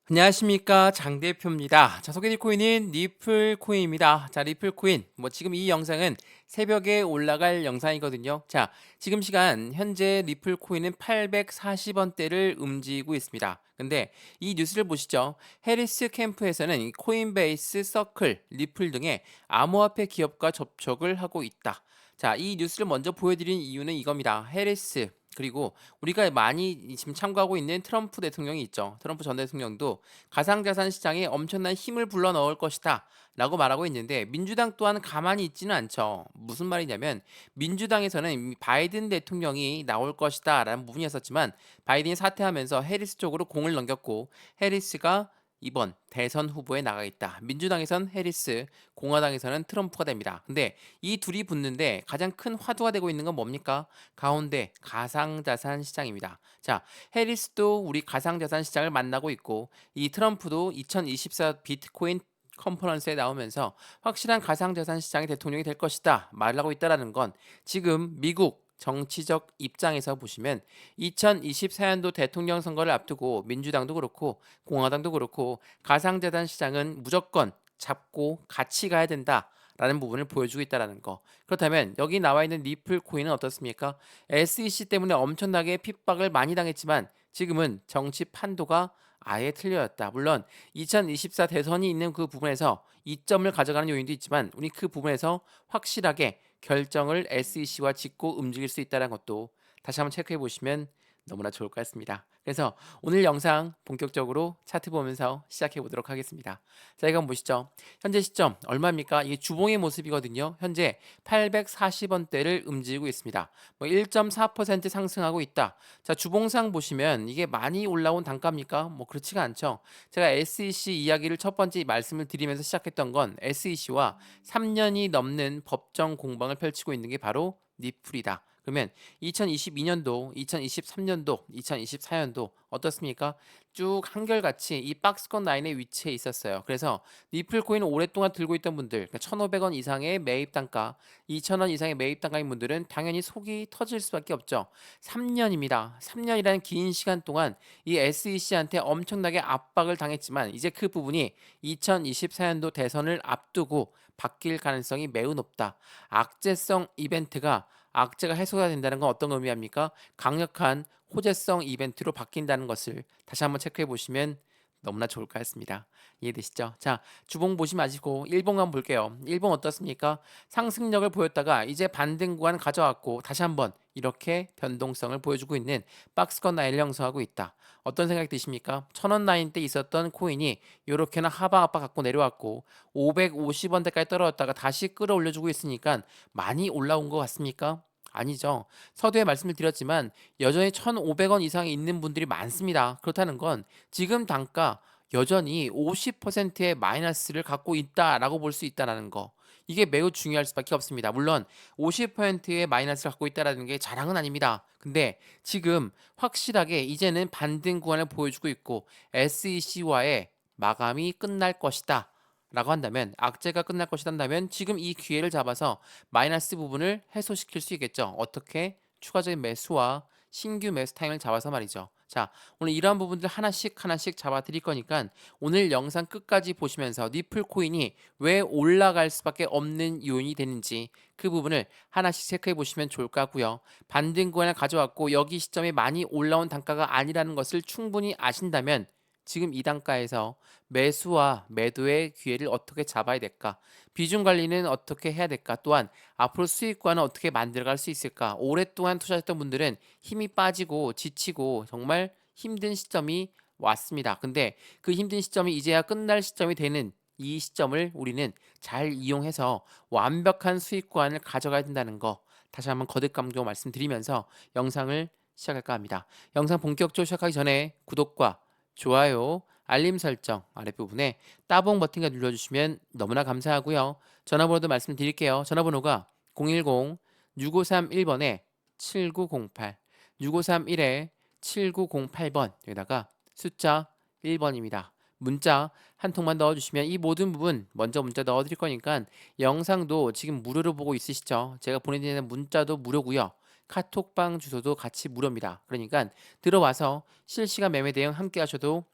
안녕하십니까, 장 대표입니다. 자, 소개해드릴 코인은 리플 코인입니다. 자, 리플 코인 지금 이 영상은 새벽에 올라갈 영상이거든요. 자, 지금 시간 현재 리플 코인은 840원대를 움직이고 있습니다. 근데 이 뉴스를 보시죠. 해리스 캠프에서는 이 코인베이스, 서클, 리플 등의 암호화폐 기업과 접촉을 하고 있다. 자, 이 뉴스를 먼저 보여드린 이유는 이겁니다. 해리스 그리고 우리가 많이 지금 참고하고 있는 트럼프 대통령이 있죠. 트럼프 전 대통령도 가상자산 시장에 엄청난 힘을 불러넣을 것이다 라고 말하고 있는데, 민주당 또한 가만히 있지는 않죠. 무슨 말이냐면, 민주당에서는 이미 바이든 대통령이 나올 것이다 라는 부분이었었지만, 바이든이 사퇴하면서 해리스 쪽으로 공을 넘겼고, 해리스가 이번 대선 후보에 나가 있다. 민주당에선 해리스, 공화당에서는 트럼프가 됩니다. 근데 이 둘이 붙는데 가장 큰 화두가 되고 있는 건 뭡니까? 가운데 가상자산 시장입니다. 자, 해리스도 우리 가상자산 시장을 만나고 있고, 이 트럼프도 2024 비트코인 컨퍼런스에 나오면서 확실한 가상자산 시장의 대통령이 될 것이다 말하고 있다라는 건, 지금 미국 정치적 입장에서 보시면 2024년도 대통령 선거를 앞두고 민주당도 그렇고 공화당도 그렇고 가상자산 시장은 무조건 잡고 같이 가야 된다 라는 부분을 보여주고 있다는 거. 그렇다면 여기 나와 있는 리플 코인은 어떻습니까? SEC 때문에 엄청나게 핍박을 많이 당했지만 지금은 정치 판도가 아예 틀려졌다. 물론 2024 대선이 있는 그 부분에서 이점을 가져가는 요인도 있지만, 우리 그 부분에서 확실하게 결정을 SEC와 짓고 움직일 수 있다는 것도 다시 한번 체크해 보시면 너무나 좋을 것 같습니다. 그래서 오늘 영상 본격적으로 차트 보면서 시작해 보도록 하겠습니다. 자, 이거 한번 보시죠. 현재 시점 얼마입니까? 이게 주봉의 모습이거든요. 현재 840원대를 움직이고 있습니다. 1.4% 상승하고 있다. 자, 주봉상 보시면 이게 많이 올라온 단가입니까? 그렇지가 않죠. 제가 SEC 이야기를 첫 번째 말씀을 드리면서 시작했던 건, SEC와 3년이 넘는 법정 공방을 펼치고 있는 게 바로 리플이다. 그러면 2022년도, 2023년도, 2024년도 어떻습니까? 쭉 한결같이 이 박스권 라인에 위치해 있었어요. 그래서 리플 코인을 오랫동안 들고 있던 분들, 그러니까 1,500원 이상의 매입 단가, 2,000원 이상의 매입 단가인 분들은 당연히 속이 터질 수밖에 없죠. 3년입니다. 3년이라는 긴 시간 동안 이 SEC한테 엄청나게 압박을 당했지만, 이제 그 부분이 2024년도 대선을 앞두고 바뀔 가능성이 매우 높다. 악재성 이벤트가 악재가 해소가 된다는 건 어떤 의미합니까? 강력한 호재성 이벤트로 바뀐다는 것을 다시 한번 체크해 보시면 너무나 좋을 것 같습니다. 이해되시죠? 자, 주봉 보지 마시고 일봉 한번 볼게요. 일봉 어떻습니까? 상승력을 보였다가 이제 반등 구간 가져왔고 다시 한번 이렇게 변동성을 보여주고 있는 박스권 라인을 형성하고 있다. 어떤 생각이 드십니까? 1,000원 라인 때 있었던 코인이 이렇게나 하방 압박 갖고 내려왔고 550원대까지 떨어졌다가 다시 끌어올려주고 있으니까 많이 올라온 것 같습니까? 아니죠. 서두에 말씀을 드렸지만 여전히 1,500원 이상이 있는 분들이 많습니다. 그렇다는 건 지금 단가 여전히 50%의 마이너스를 갖고 있다라고 볼 수 있다는 거. 이게 매우 중요할 수밖에 없습니다. 물론 50%의 마이너스를 갖고 있다는 게 자랑은 아닙니다. 근데 지금 확실하게 이제는 반등 구간을 보여주고 있고, SEC와의 마감이 끝날 것이다 라고 한다면, 악재가 끝날 것이다 한다면 지금 이 기회를 잡아서 마이너스 부분을 해소시킬 수 있겠죠. 어떻게? 추가적인 매수와 신규 매수 타임을 잡아서 말이죠. 자, 오늘 이러한 부분들 하나씩 하나씩 잡아 드릴 거니까 오늘 영상 끝까지 보시면서 리플 코인이 왜 올라갈 수밖에 없는 요인이 되는지 그 부분을 하나씩 체크해 보시면 좋을 것 같고요. 반등 구간을 가져왔고 여기 시점에 많이 올라온 단가가 아니라는 것을 충분히 아신다면, 지금 이 단가에서 매수와 매도의 기회를 어떻게 잡아야 될까? 비중 관리는 어떻게 해야 될까? 또한 앞으로 수익과는 어떻게 만들어갈 수 있을까? 오랫동안 투자했던 분들은 힘이 빠지고 지치고 정말 힘든 시점이 왔습니다. 근데 그 힘든 시점이 이제야 끝날 시점이 되는 이 시점을 우리는 잘 이용해서 완벽한 수익권을 가져가야 된다는 거, 다시 한번 거듭 강조 말씀드리면서 영상을 시작할까 합니다. 영상 본격적으로 시작하기 전에 구독과 좋아요, 알림 설정 아랫부분에 따봉 버튼을 눌러주시면 너무나 감사하고요. 전화번호도 말씀드릴게요. 전화번호가 010-6531번에 7908, 6531에 7908번, 여기다가 숫자 1번입니다. 문자 한 통만 넣어주시면 이 모든 부분 먼저 문자 넣어드릴 거니까, 영상도 지금 무료로 보고 있으시죠? 제가 보내드리는 문자도 무료고요. 카톡방 주소도 같이 무료입니다. 그러니까 들어와서 실시간 매매 대응 함께 하셔도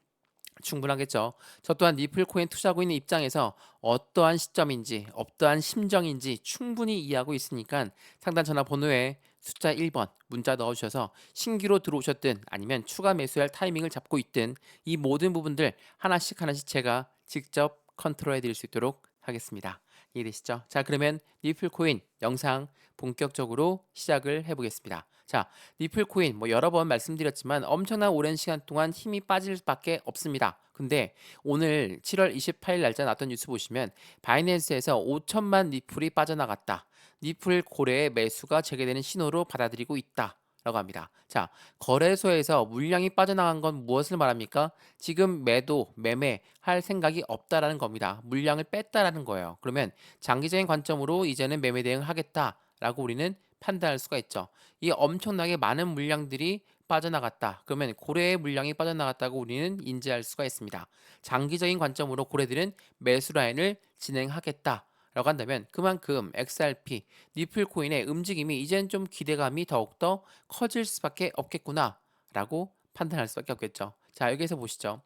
충분하겠죠. 저 또한 니플 코인 투자하고 있는 입장에서 어떠한 시점인지, 어떠한 심정인지 충분히 이해하고 있으니까 상단 전화번호에 숫자 1번 문자 넣어주셔서 신규로 들어오셨든 아니면 추가 매수할 타이밍을 잡고 있든 이 모든 부분들 하나씩 하나씩 제가 직접 컨트롤해 드릴 수 있도록 하겠습니다. 이해되시죠? 자, 그러면 니플 코인 영상 본격적으로 시작을 해보겠습니다. 자, 니플 코인 뭐 여러 번 말씀드렸지만 엄청난 오랜 시간 동안 힘이 빠질 수밖에 없습니다. 근데 오늘 7월 28일 날짜 나왔던 뉴스 보시면 바이낸스에서 5천만 니플이 빠져나갔다. 니플 고래의 매수가 재개되는 신호로 받아들이고 있다. 라고 합니다. 자, 거래소에서 물량이 빠져나간 건 무엇을 말합니까? 지금 매매할 생각이 없다라는 겁니다. 물량을 뺐다라는 거예요. 그러면 장기적인 관점으로 이제는 매매 대응을 하겠다라고 우리는 판단할 수가 있죠. 이 엄청나게 많은 물량들이 빠져나갔다. 그러면 고래의 물량이 빠져나갔다고 우리는 인지할 수가 있습니다. 장기적인 관점으로 고래들은 매수 라인을 진행하겠다. 라고 한다면 그만큼 XRP, 니플 코인의 움직임이 이제는 좀 기대감이 더욱더 커질 수밖에 없겠구나 라고 판단할 수밖에 없겠죠. 자, 여기서 보시죠.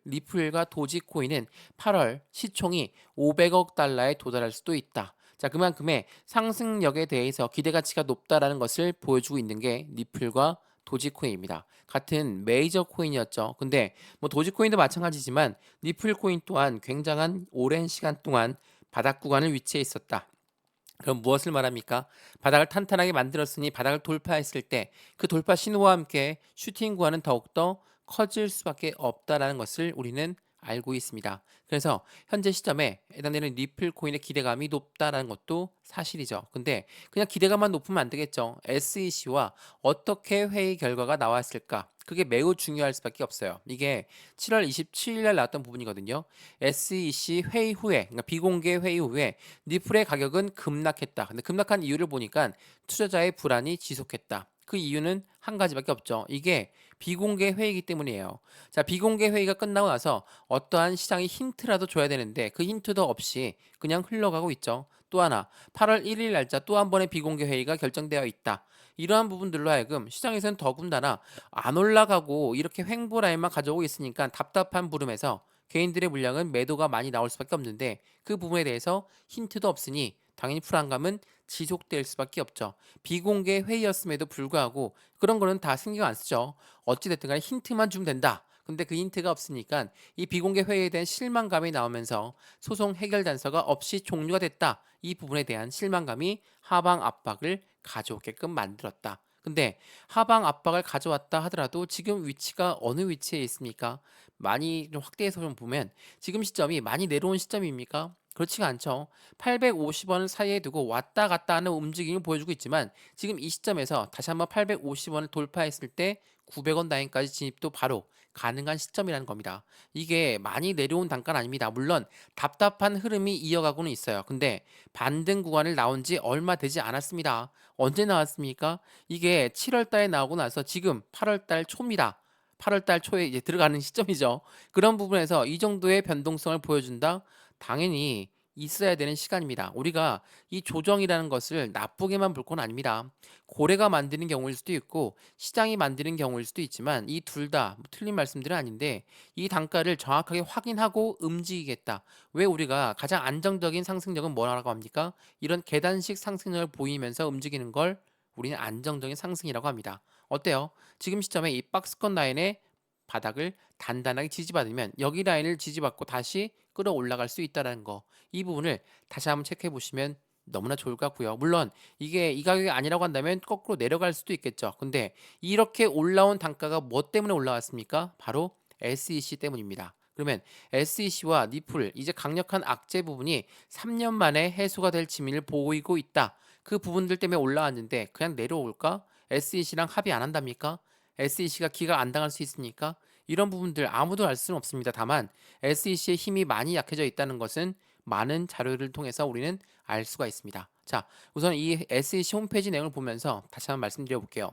리플과 도지코인은 8월 시총이 500억 달러에 도달할 수도 있다. 자, 그만큼의 상승력에 대해서 기대 가치가 높다라는 것을 보여주고 있는 게 니플과 도지코인입니다. 같은 메이저 코인이었죠. 근데 뭐 도지코인도 마찬가지지만 니플 코인 또한 굉장한 오랜 시간 동안 바닥 구간을 위치해 있었다. 그럼 무엇을 말합니까? 바닥을 탄탄하게 만들었으니 바닥을 돌파했을 때 그 돌파 신호와 함께 슈팅 구간은 더욱더 커질 수밖에 없다라는 것을 우리는 알고 있습니다. 그래서 현재 시점에 해당되는 리플 코인의 기대감이 높다라는 것도 사실이죠. 근데 그냥 기대감만 높으면 안 되겠죠. SEC와 어떻게 회의 결과가 나왔을까? 그게 매우 중요할 수밖에 없어요. 이게 7월 27일 날 나왔던 부분이거든요. SEC 회의 후에, 그러니까 비공개 회의 후에 니플의 가격은 급락했다. 근데 급락한 이유를 보니까 투자자의 불안이 지속했다. 그 이유는 한 가지밖에 없죠. 이게 비공개 회의이기 때문이에요. 자, 비공개 회의가 끝나고 나서 어떠한 시장이 힌트라도 줘야 되는데 그 힌트도 없이 그냥 흘러가고 있죠. 또 하나, 8월 1일 날짜 또 한 번의 비공개 회의가 결정되어 있다. 이러한 부분들로 하여금 시장에서는 더군다나 안 올라가고 이렇게 횡보 라인만 가져오고 있으니까 답답한 부름에서 개인들의 물량은 매도가 많이 나올 수밖에 없는데 그 부분에 대해서 힌트도 없으니 당연히 불안감은 지속될 수밖에 없죠. 비공개 회의였음에도 불구하고 그런 거는 다 신경 안 쓰죠. 어찌됐든 간에 힌트만 주면 된다. 근데 그 힌트가 없으니까 이 비공개 회의에 대한 실망감이 나오면서 소송 해결 단서가 없이 종료가 됐다. 이 부분에 대한 실망감이 하방 압박을 가져오게끔 만들었다. 근데 하방 압박을 가져왔다 하더라도 지금 위치가 어느 위치에 있습니까? 많이 좀 확대해서 좀 보면 지금 시점이 많이 내려온 시점입니까? 그렇지가 않죠. 850원 사이에 두고 왔다 갔다 하는 움직임을 보여주고 있지만 지금 이 시점에서 다시 한번 850원을 돌파했을 때 900원 라인까지 진입도 바로 가능한 시점이라는 겁니다. 이게 많이 내려온 단가는 아닙니다. 물론 답답한 흐름이 이어가고는 있어요. 근데 반등 구간을 나온 지 얼마 되지 않았습니다. 언제 나왔습니까? 이게 7월 달에 나오고 나서 지금 8월 달 초입니다. 8월 달 초에 이제 들어가는 시점이죠. 그런 부분에서 이 정도의 변동성을 보여준다? 당연히 있어야 되는 시간입니다. 우리가 이 조정이라는 것을 나쁘게만 볼 건 아닙니다. 고래가 만드는 경우일 수도 있고 시장이 만드는 경우일 수도 있지만 이 둘 다 틀린 말씀들은 아닌데 이 단가를 정확하게 확인하고 움직이겠다. 왜 우리가 가장 안정적인 상승력은 뭐라고 합니까? 이런 계단식 상승력을 보이면서 움직이는 걸 우리는 안정적인 상승이라고 합니다. 어때요? 지금 시점에 이 박스권 라인의 바닥을 단단하게 지지받으면 여기 라인을 지지받고 다시 끌어올라갈 수 있다는 거. 이 부분을 다시 한번 체크해 보시면 너무나 좋을 것 같고요. 물론 이게 이 가격이 아니라고 한다면 거꾸로 내려갈 수도 있겠죠. 근데 이렇게 올라온 단가가 뭐 때문에 올라왔습니까? 바로 SEC 때문입니다. 그러면 SEC와 니플 이제 강력한 악재 부분이 3년 만에 해소가 될 지민을 보이고 있다. 그 부분들 때문에 올라왔는데 그냥 내려올까? SEC랑 합의 안 한답니까? SEC가 기각 안 당할 수 있습니까? 이런 부분들 아무도 알 수는 없습니다. 다만 SEC의 힘이 많이 약해져 있다는 것은 많은 자료를 통해서 우리는 알 수가 있습니다. 자, 우선 이 SEC 홈페이지 내용을 보면서 다시 한번 말씀드려 볼게요.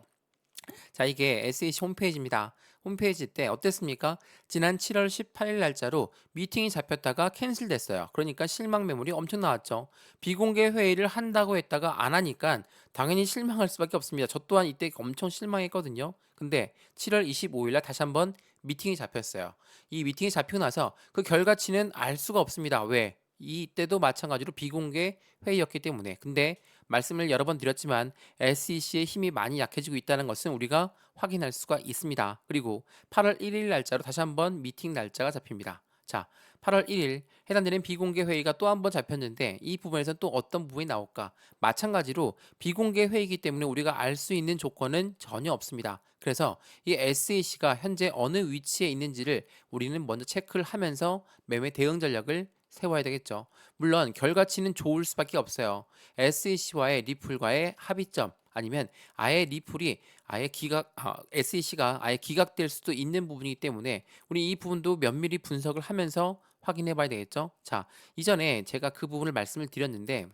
자, 이게 SEC 홈페이지입니다. 홈페이지 때 어땠습니까? 지난 7월 18일 날짜로 미팅이 잡혔다가 캔슬됐어요. 그러니까 실망 매물이 엄청 나왔죠. 비공개 회의를 한다고 했다가 안 하니까 당연히 실망할 수밖에 없습니다. 저 또한 이때 엄청 실망했거든요. 근데 7월 25일 날 다시 한번 미팅이 잡혔어요. 이 미팅이 잡히고 나서 그 결과치는 알 수가 없습니다. 왜? 이때도 마찬가지로 비공개 회의였기 때문에. 근데 말씀을 여러 번 드렸지만 SEC의 힘이 많이 약해지고 있다는 것은 우리가 확인할 수가 있습니다. 그리고 8월 1일 날짜로 다시 한번 미팅 날짜가 잡힙니다. 자, 8월 1일 해당되는 비공개 회의가 또 한 번 잡혔는데 이 부분에서 또 어떤 부분이 나올까? 마찬가지로 비공개 회의이기 때문에 우리가 알 수 있는 조건은 전혀 없습니다. 그래서 이 SEC가 현재 어느 위치에 있는지를 우리는 먼저 체크를 하면서 매매 대응 전략을 세워야 되겠죠. 물론 결과치는 좋을 수밖에 없어요. SEC와의 리플과의 합의점 아니면 아예 리플이 SEC가 아예 기각될 수도 있는 부분이기 때문에 우리 이 부분도 면밀히 분석을 하면서 확인해 봐야 되겠죠. 자, 이전에 제가 그 부분을 말씀을 드렸는데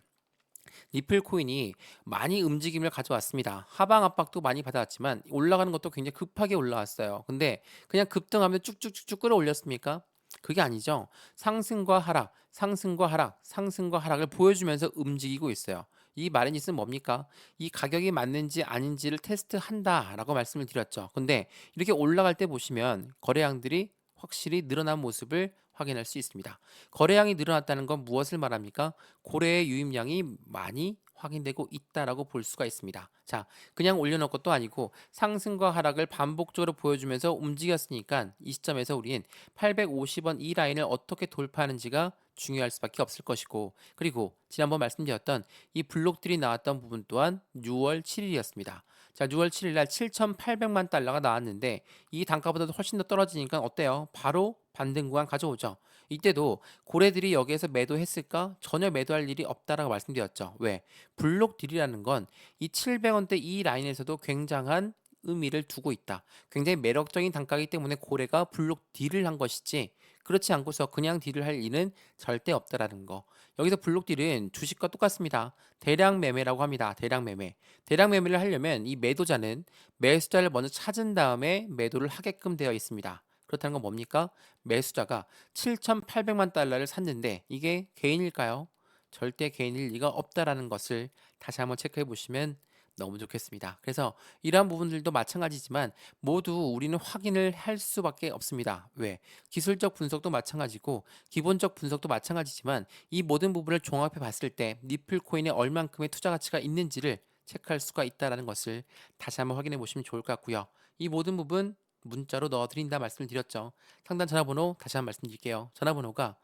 리플 코인이 많이 움직임을 가져왔습니다. 하방 압박도 많이 받아왔지만 올라가는 것도 굉장히 급하게 올라왔어요. 근데 그냥 급등하면 쭉쭉쭉쭉 끌어올렸습니까? 그게 아니죠. 상승과 하락, 상승과 하락, 상승과 하락을 보여주면서 움직이고 있어요. 이 말의 뜻은 뭡니까? 이 가격이 맞는지 아닌지를 테스트한다라고 말씀을 드렸죠. 근데 이렇게 올라갈 때 보시면 거래량들이 확실히 늘어난 모습을 확인할 수 있습니다. 거래량이 늘어났다는 건 무엇을 말합니까? 고래의 유입량이 많이 확인되고 있다라고 볼 수가 있습니다. 자, 그냥 올려놓은 것도 아니고 상승과 하락을 반복적으로 보여주면서 움직였으니까 이 시점에서 우린 850원 이 라인을 어떻게 돌파하는지가 중요할 수밖에 없을 것이고, 그리고 지난번 말씀드렸던 이 블록들이 나왔던 부분 또한 6월 7일이었습니다. 자, 6월 7일 날 7,800만 달러가 나왔는데 이 단가보다도 훨씬 더 떨어지니까 어때요? 바로 반등 구간 가져오죠. 이때도 고래들이 여기에서 매도했을까? 전혀 매도할 일이 없다라고 말씀드렸죠. 왜? 블록 딜이라는 건 이 700원대 이 라인에서도 굉장한 의미를 두고 있다. 굉장히 매력적인 단가이기 때문에 고래가 블록 딜을 한 것이지 그렇지 않고서 그냥 딜을 할 일은 절대 없다라는 거. 여기서 블록 딜은 주식과 똑같습니다. 대량 매매라고 합니다. 대량 매매. 대량 매매를 하려면 이 매도자는 매수자를 먼저 찾은 다음에 매도를 하게끔 되어 있습니다. 그렇다는 건 뭡니까? 매수자가 7,800만 달러를 샀는데 이게 개인일까요? 절대 개인일 리가 없다라는 것을 다시 한번 체크해 보시면 너무 좋겠습니다. 그래서 이러한 부분들도 마찬가지지만 모두 우리는 확인을 할 수밖에 없습니다. 왜? 기술적 분석도 마찬가지고 기본적 분석도 마찬가지지만 이 모든 부분을 종합해 봤을 때 리플 코인에 얼만큼의 투자 가치가 있는지를 체크할 수가 있다는 것을 다시 한번 확인해 보시면 좋을 것 같고요. 이 모든 부분 문자로 넣어드린다 말씀을 드렸죠. 상단 전화번호 다시 한번 말씀드릴게요. 전화번호가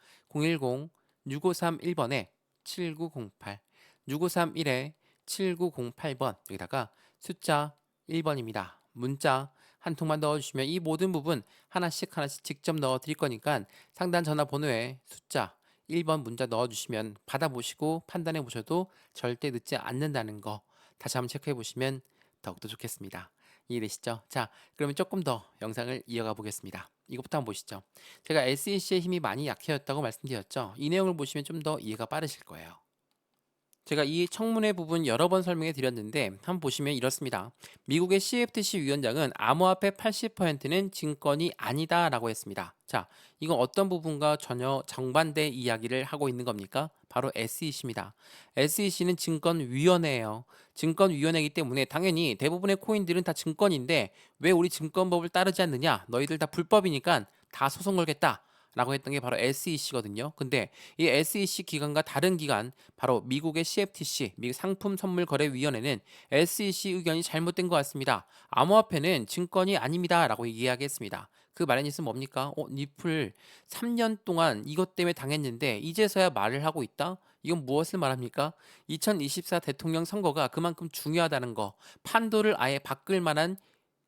010-6531번에 7908 6531에 7908번 여기다가 숫자 1번입니다. 문자 한 통만 넣어주시면 이 모든 부분 하나씩 하나씩 직접 넣어드릴 거니까 상단 전화번호에 숫자 1번 문자 넣어주시면 받아보시고 판단해 보셔도 절대 늦지 않는다는 거 다시 한번 체크해 보시면 더욱더 좋겠습니다. 이해되시죠? 자, 그러면 조금 더 영상을 이어가 보겠습니다. 이것부터 한번 보시죠. 제가 SEC의 힘이 많이 약해졌다고 말씀드렸죠. 이 내용을 보시면 좀 더 이해가 빠르실 거예요. 제가 이 청문회 부분 여러 번 설명해 드렸는데 한번 보시면 이렇습니다. 미국의 CFTC 위원장은 암호화폐 80%는 증권이 아니다라고 했습니다. 자, 이건 어떤 부분과 전혀 정반대 이야기를 하고 있는 겁니까? 바로 SEC입니다. SEC는 증권위원회예요. 증권위원회이기 때문에 당연히 대부분의 코인들은 다 증권인데 왜 우리 증권법을 따르지 않느냐? 너희들 다 불법이니까 다 소송 걸겠다. 라고 했던 게 바로 SEC거든요. 근데 이 SEC 기관과 다른 기관, 바로 미국의 CFTC, 미국 상품선물거래위원회는 SEC 의견이 잘못된 것 같습니다. 암호화폐는 증권이 아닙니다. 라고 이야기했습니다. 그 말의 뜻은 뭡니까? 니플 3년 동안 이것 때문에 당했는데 이제서야 말을 하고 있다? 이건 무엇을 말합니까? 2024 대통령 선거가 그만큼 중요하다는 거, 판도를 아예 바꿀 만한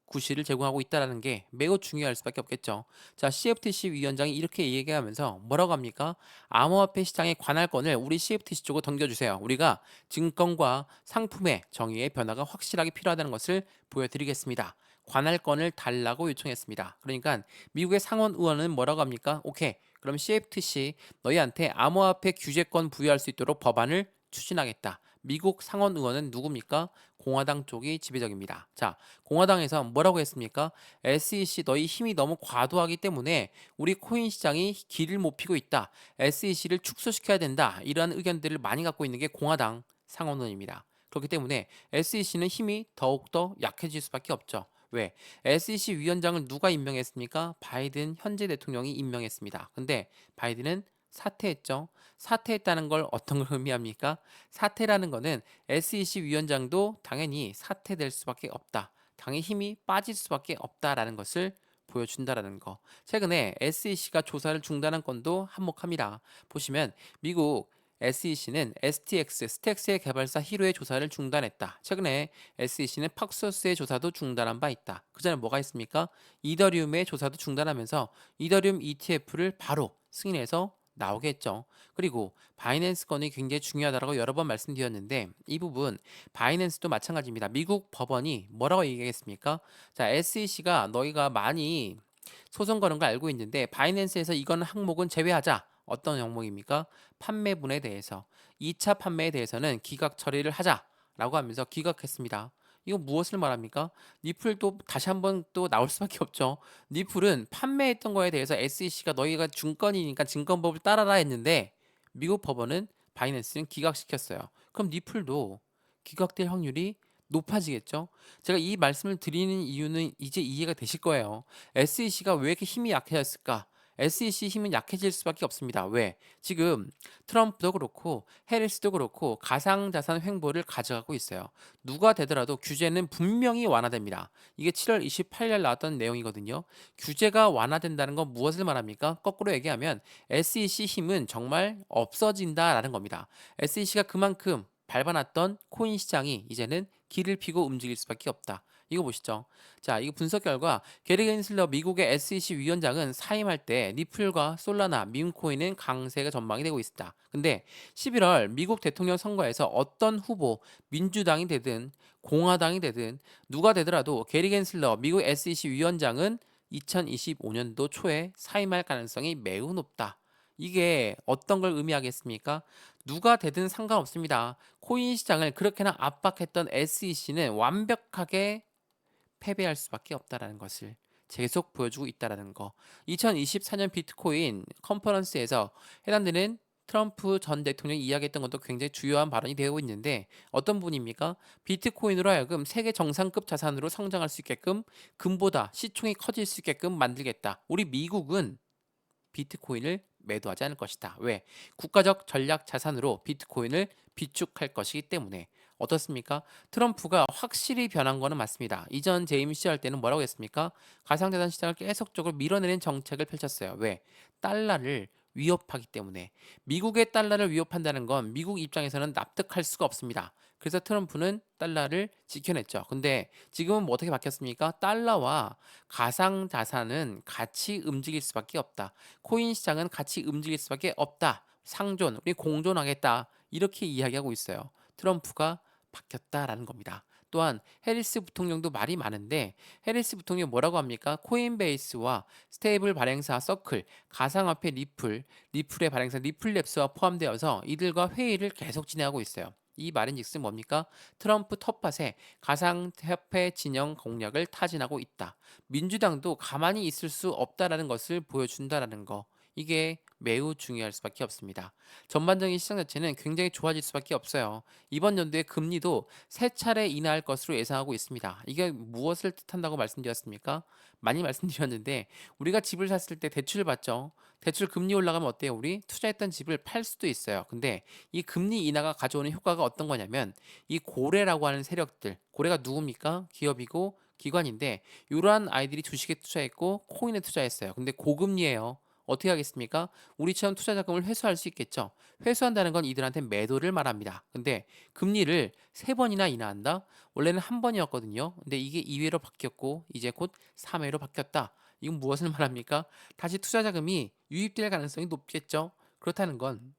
구실을 제공하고 있다는 게 매우 중요할 수밖에 없겠죠. 자, CFTC 위원장이 이렇게 얘기하면서 뭐라고 합니까? 암호화폐 시장의 관할권을 우리 CFTC 쪽으로 던져주세요. 우리가 증권과 상품의 정의의 변화가 확실하게 필요하다는 것을 보여드리겠습니다. 관할권을 달라고 요청했습니다. 그러니까 미국의 상원 의원은 뭐라고 합니까? 오케이. 그럼 CFTC 너희한테 암호화폐 규제권 부여할 수 있도록 법안을 추진하겠다. 미국 상원 의원은 누굽니까? 공화당 쪽이 지배적입니다. 자, 공화당에서 뭐라고 했습니까? SEC 너희 힘이 너무 과도하기 때문에 우리 코인 시장이 길을 못 피고 있다. SEC를 축소시켜야 된다. 이러한 의견들을 많이 갖고 있는 게 공화당 상원의원입니다. 그렇기 때문에 SEC는 힘이 더욱더 약해질 수밖에 없죠. 왜? SEC 위원장을 누가 임명했습니까? 바이든 현재 대통령이 임명했습니다. 근데 바이든은 사퇴했죠. 사퇴했다는 걸 어떤 걸 의미합니까? 사퇴라는 거는 SEC 위원장도 당연히 사퇴될 수밖에 없다. 당의 힘이 빠질 수밖에 없다라는 것을 보여준다라는 거. 최근에 SEC가 조사를 중단한 건도 한몫합니다. 보시면 미국 SEC는 STX, 스택스의 개발사 히로의 조사를 중단했다. 최근에 SEC는 팍소스의 조사도 중단한 바 있다. 그 전에 뭐가 있습니까? 이더리움의 조사도 중단하면서 이더리움 ETF를 바로 승인해서 나오게 했죠. 그리고 바이낸스 건이 굉장히 중요하다고 여러 번 말씀드렸는데 이 부분 바이낸스도 마찬가지입니다. 미국 법원이 뭐라고 얘기했습니까? 자, SEC가 너희가 많이 소송 거는 걸 알고 있는데 바이낸스에서 이건 항목은 제외하자. 어떤 항목입니까? 판매분에 대해서 2차 판매에 대해서는 기각 처리를 하자라고 하면서 기각했습니다. 이거 무엇을 말합니까? 니플도 다시 한번 또 나올 수밖에 없죠. 니플은 판매했던 거에 대해서 SEC가 너희가 증권이니까 증권법을 따라라 했는데 미국 법원은 바이낸스는 기각시켰어요. 그럼 니플도 기각될 확률이 높아지겠죠? 제가 이 말씀을 드리는 이유는 이제 이해가 되실 거예요. SEC가 왜 이렇게 힘이 약해졌을까? SEC 힘은 약해질 수밖에 없습니다. 왜? 지금 트럼프도 그렇고 해리스도 그렇고 가상자산 횡보를 가져가고 있어요. 누가 되더라도 규제는 분명히 완화됩니다. 이게 7월 28일 나왔던 내용이거든요. 규제가 완화된다는 건 무엇을 말합니까? 거꾸로 얘기하면 SEC 힘은 정말 없어진다라는 겁니다. SEC가 그만큼 밟아놨던 코인 시장이 이제는 길을 피고 움직일 수밖에 없다. 이거 보시죠. 자, 이거 분석 결과 게리 겐슬러 미국의 SEC 위원장은 사임할 때 리플과 솔라나, 밈코인은 강세가 전망이 되고 있다. 근데 11월 미국 대통령 선거에서 어떤 후보, 민주당이 되든 공화당이 되든 누가 되더라도 게리 겐슬러 미국 SEC 위원장은 2025년도 초에 사임할 가능성이 매우 높다. 이게 어떤 걸 의미하겠습니까? 누가 되든 상관없습니다. 코인 시장을 그렇게나 압박했던 SEC는 완벽하게 패배할 수밖에 없다라는 것을 계속 보여주고 있다라는 거. 2024년 비트코인 컨퍼런스에서 해당되는 트럼프 전 대통령이 이야기했던 것도 굉장히 주요한 발언이 되고 있는데 어떤 분입니까? 비트코인으로 하여금 세계 정상급 자산으로 성장할 수 있게끔 금보다 시총이 커질 수 있게끔 만들겠다. 우리 미국은 비트코인을 매도하지 않을 것이다. 왜? 국가적 전략 자산으로 비트코인을 비축할 것이기 때문에. 어떻습니까? 트럼프가 확실히 변한 거는 맞습니다. 이전 재임 시절 때는 뭐라고 했습니까? 가상자산 시장을 계속적으로 밀어내는 정책을 펼쳤어요. 왜? 달러를 위협하기 때문에. 미국의 달러를 위협한다는 건 미국 입장에서는 납득할 수가 없습니다. 그래서 트럼프는 달러를 지켜냈죠. 근데 지금은 뭐 어떻게 바뀌었습니까? 달러와 가상자산은 같이 움직일 수밖에 없다. 코인 시장은 같이 움직일 수밖에 없다. 상존, 우리 공존하겠다. 이렇게 이야기하고 있어요. 트럼프가 바뀌었다라는 겁니다. 또한 해리스 부통령도 말이 많은데 해리스 부통령이 뭐라고 합니까? 코인베이스와 스테이블 발행사 서클, 가상화폐 리플, 리플의 발행사 리플랩스와 포함되어서 이들과 회의를 계속 진행하고 있어요. 이 말인즉슨 뭡니까? 트럼프 텃밭에 가상화폐 진영 공략을 타진하고 있다. 민주당도 가만히 있을 수 없다라는 것을 보여준다라는 거. 이게 매우 중요할 수밖에 없습니다. 전반적인 시장 자체는 굉장히 좋아질 수밖에 없어요. 이번 연도에 금리도 세 차례 인하할 것으로 예상하고 있습니다. 이게 무엇을 뜻한다고 말씀드렸습니까? 많이 말씀드렸는데 우리가 집을 샀을 때 대출을 받죠. 대출 금리 올라가면 어때요? 우리 투자했던 집을 팔 수도 있어요. 근데 이 금리 인하가 가져오는 효과가 어떤 거냐면 이 고래라고 하는 세력들, 고래가 누굽니까? 기업이고 기관인데 이러한 아이들이 주식에 투자했고 코인에 투자했어요. 근데 고금리예요. 어떻게 하겠습니까? 우리처럼 투자 자금을 회수할 수 있겠죠. 회수한다는 건 이들한테 매도를 말합니다. 근데 금리를 세 번이나 인하한다? 원래는 한 번이었거든요. 근데 이게 2회로 바뀌었고 이제 곧 3회로 바뀌었다. 이건 무엇을 말합니까? 다시 투자 자금이 유입될 가능성이 높겠죠. 그렇다는 건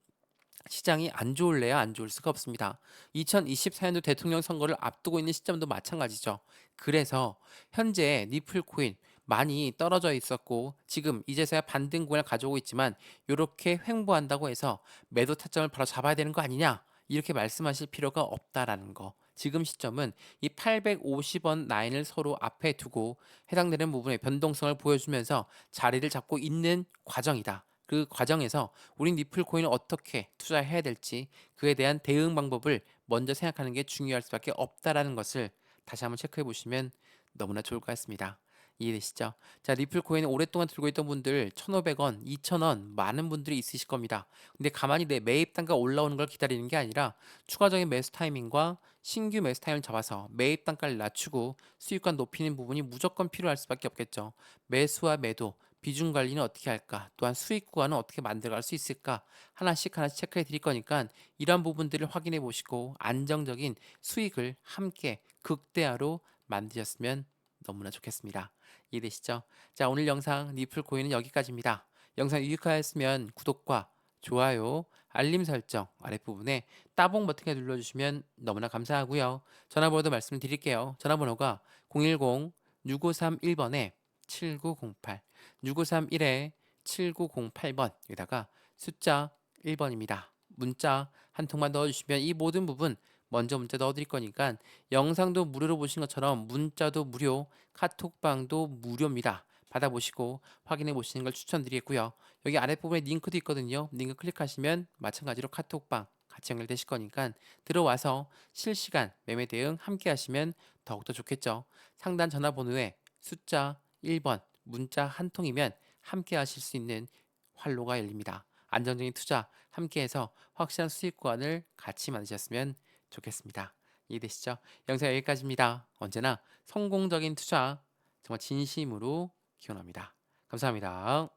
시장이 안 좋을래야 안 좋을 수가 없습니다. 2024년도 대통령 선거를 앞두고 있는 시점도 마찬가지죠. 그래서 현재 니플 코인 많이 떨어져 있었고 지금 이제서야 반등 구간을 가져오고 있지만 이렇게 횡보한다고 해서 매도 타점을 바로 잡아야 되는 거 아니냐? 이렇게 말씀하실 필요가 없다라는 거. 지금 시점은 이 850원 라인을 서로 앞에 두고 해당되는 부분의 변동성을 보여주면서 자리를 잡고 있는 과정이다. 그 과정에서 우린 리플 코인을 어떻게 투자해야 될지 그에 대한 대응 방법을 먼저 생각하는 게 중요할 수밖에 없다라는 것을 다시 한번 체크해 보시면 너무나 좋을 것 같습니다. 이해되시죠? 자, 리플 코인 오랫동안 들고 있던 분들 1,500원, 2,000원 많은 분들이 있으실 겁니다. 근데 가만히 내 매입 단가 올라오는 걸 기다리는 게 아니라 추가적인 매수 타이밍과 신규 매수 타이밍을 잡아서 매입 단가를 낮추고 수익감 높이는 부분이 무조건 필요할 수밖에 없겠죠. 매수와 매도, 비중 관리는 어떻게 할까? 또한 수익 구간은 어떻게 만들어갈 수 있을까? 하나씩 하나씩 체크해 드릴 거니까 이런 부분들을 확인해 보시고 안정적인 수익을 함께 극대화로 만드셨으면 너무나 좋겠습니다. 이해되시죠? 자, 오늘 영상 리플 코인은 여기까지입니다. 영상 유익하였으면 구독과 좋아요, 알림 설정 아랫부분에 따봉 버튼을 눌러주시면 너무나 감사하고요. 전화번호도 말씀드릴게요. 전화번호가 010-6531번에 7908, 6531에 7908번, 여기다가 숫자 1번입니다. 문자 한 통만 넣어주시면 이 모든 부분 먼저 문자 넣어드릴 거니까 영상도 무료로 보신 것처럼 문자도 무료, 카톡방도 무료입니다. 받아보시고 확인해 보시는 걸 추천드리겠고요. 여기 아랫부분에 링크도 있거든요. 링크 클릭하시면 마찬가지로 카톡방 같이 연결되실 거니까 들어와서 실시간 매매 대응 함께 하시면 더욱더 좋겠죠. 상단 전화번호에 숫자 1번 문자 한 통이면 함께 하실 수 있는 활로가 열립니다. 안정적인 투자 함께해서 확실한 수익 구간을 같이 만드셨으면 좋겠습니다. 이해되시죠? 영상 여기까지입니다. 언제나 성공적인 투자 정말 진심으로 기원합니다. 감사합니다.